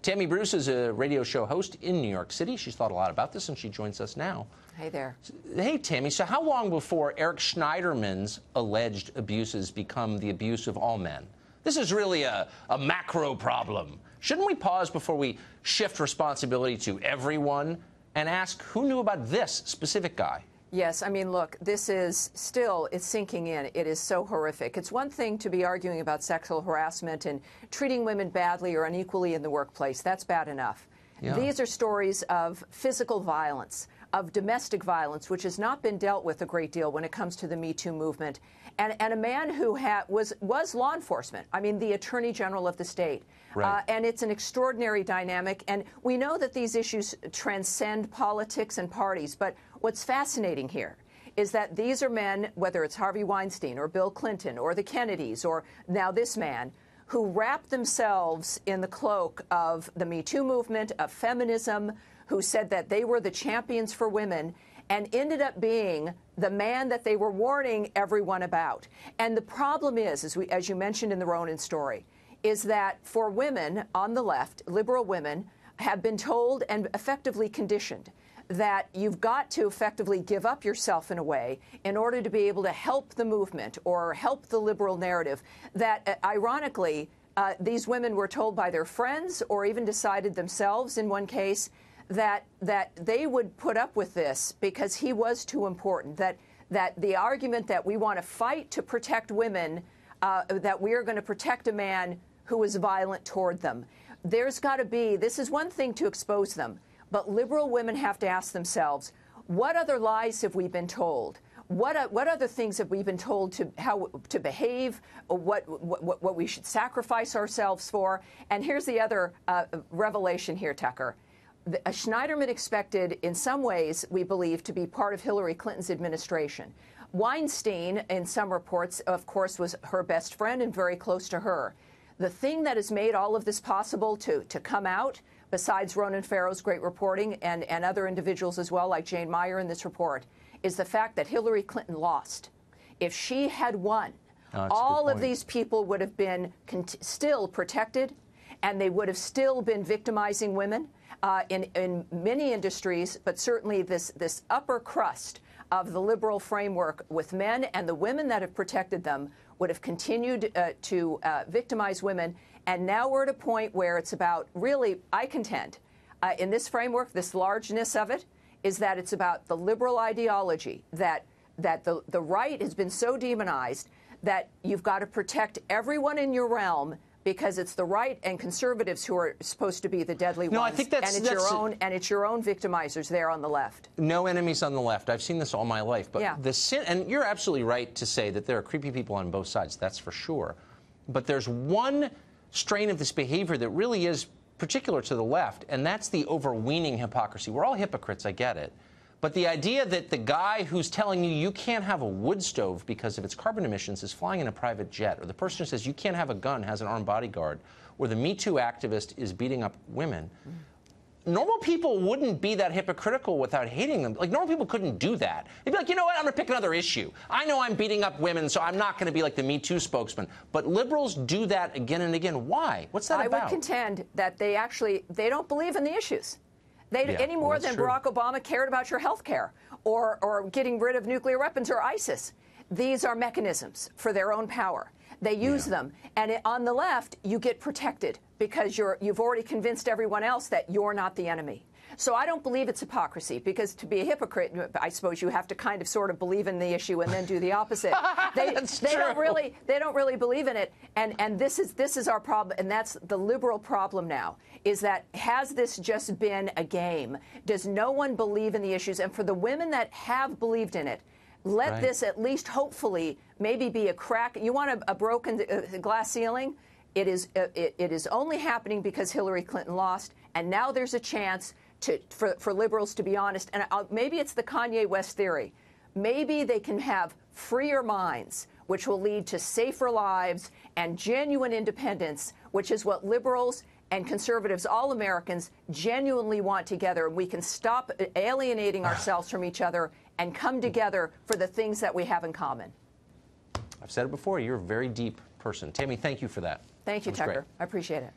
Tammy Bruce is a radio show host in New York City. She's thought a lot about this, and she joins us now. Hey there. Hey, Tammy. So how long before Eric Schneiderman's alleged abuses become the abuse of all men? This is really a macro problem. Shouldn't we pause before we shift responsibility to everyone and ask who knew about this specific guy? Yes, I mean, look, this is still, it's sinking in. It is so horrific. It's one thing to be arguing about sexual harassment and treating women badly or unequally in the workplace. That's bad enough. Yeah. These are stories of physical violence, of domestic violence, which has not been dealt with a great deal when it comes to the Me Too movement. And a man who was law enforcement, I mean, the Attorney General of the state. Right. And it's an extraordinary dynamic. And we know that these issues transcend politics and parties. But what's fascinating here is that these are men, whether it's Harvey Weinstein or Bill Clinton or the Kennedys or now this man, who wrap themselves in the cloak of the Me Too movement, of feminism, who said that they were the champions for women, and ended up being the man that they were warning everyone about. And the problem is, as you mentioned in the Ronan story, is that for women on the left, liberal women, have been told and effectively conditioned that you've got to effectively give up yourself in a way in order to be able to help the movement or help the liberal narrative. That, ironically, these women were told by their friends or even decided themselves in one case that they would put up with this because he was too important, that the argument that we want to fight to protect women, that we are going to protect a man who is violent toward them. There's got to be, this is one thing to expose them, but liberal women have to ask themselves, what other lies have we been told? What other things have we been told how to behave, what we should sacrifice ourselves for? And here's the other revelation here, Tucker. Schneiderman expected, in some ways, we believe, to be part of Hillary Clinton's administration. Weinstein, in some reports, of course, was her best friend and very close to her. The thing that has made all of this possible to come out, besides Ronan Farrow's great reporting and other individuals as well, like Jane Meyer in this report, is the fact that Hillary Clinton lost. If she had won, all of these people would have been still protected, and they would have still been victimizing women in many industries, but certainly this upper crust of the liberal framework with men and the women that have protected them would have continued to victimize women. And now we're at a point where it's about, really, I contend, in this framework, this largeness of it, is that it's about the liberal ideology, that the right has been so demonized that you've got to protect everyone in your realm because it's the right and conservatives who are supposed to be the deadly ones. No, I think that's it's your own victimizers there on the left. No enemies on the left. I've seen this all my life. But yeah. And you're absolutely right to say that there are creepy people on both sides. That's for sure. But there's one strain of this behavior that really is particular to the left, and that's the overweening hypocrisy. We're all hypocrites, I get it. But the idea that the guy who's telling you can't have a wood stove because of its carbon emissions is flying in a private jet, or the person who says you can't have a gun has an armed bodyguard, or the Me Too activist is beating up women, normal people wouldn't be that hypocritical without hating them. Like, normal people couldn't do that. They'd be like, you know what, I'm going to pick another issue. I know I'm beating up women, so I'm not going to be like the Me Too spokesman. But liberals do that again and again. Why? What's that about? I would contend that they don't believe in the issues. Any more than Barack Obama cared about your health care or getting rid of nuclear weapons or ISIS. These are mechanisms for their own power. They use them. And on the left, you get protected because you've already convinced everyone else that you're not the enemy. So I don't believe it's hypocrisy, because to be a hypocrite, I suppose you have to kind of sort of believe in the issue and then do the opposite. They don't really believe in it. And this is our problem, and that's the liberal problem now, is that has this just been a game? Does no one believe in the issues? And for the women that have believed in it, let this at least hopefully maybe be a crack. You want a broken glass ceiling? It is only happening because Hillary Clinton lost, and now there's a chance for liberals to be honest. And maybe it's the Kanye West theory. Maybe they can have freer minds, which will lead to safer lives and genuine independence, which is what liberals and conservatives, all Americans, genuinely want together. And we can stop alienating ourselves from each other and come together for the things that we have in common. I've said it before, you're a very deep person. Tammy, thank you for that. Thank you, Tucker. I appreciate it.